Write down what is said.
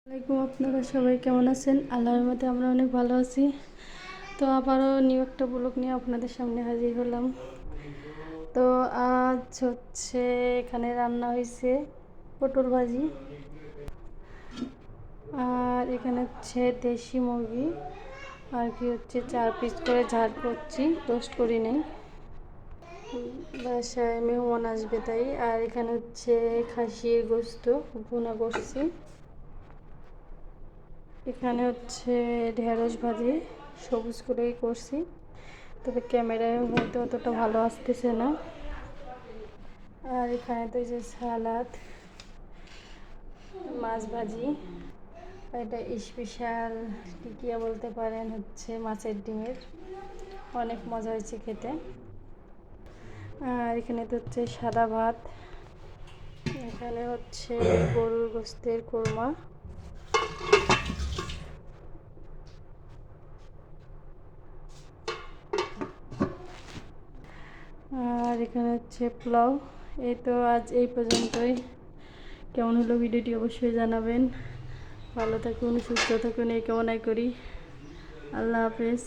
আসসালামাইকুম, আপনারা সবাই কেমন আছেন? আল্লাহর রহমতে আমরা অনেক ভালো আছি। তো আবারও নিউ একটা ব্লগ নিয়ে আপনাদের সামনে হাজির হলাম। তো আজ হচ্ছে এখানে রান্না হয়েছে পটল ভাজি, আর এখানে হচ্ছে দেশি মুরগি আর কি হচ্ছে 4 পিস করে ঝাল করছি, টোস্ট করি নেই, বাসায় মেহমান আসবে তাই। আর এখানে হচ্ছে খাসির গোস্ত ভুনা করছি। এখানে হচ্ছে ঢেঁড়স ভাজি সবুজ করেই করছি, তবে ক্যামেরায় হয়তো অতটা ভালো আসতেছে না। আর এখানে তো যে সালাদ, মাছ ভাজি, এটা স্পেশাল টিকিয়া বলতে পারেন, হচ্ছে মাছের ডিমের, অনেক মজা হয়েছে খেতে। আর এখানে তো হচ্ছে সাদা ভাত, এখানে হচ্ছে গরুর গোস্তের কোরমা, আর এখানে হচ্ছে পোলাও। এই তো আজ এই পর্যন্তই। কেমন হলো ভিডিওটি অবশ্যই জানাবেন। ভালো থাকুন, সুস্থ থাকুন এই কামনাই করি। আল্লাহ হাফেজ।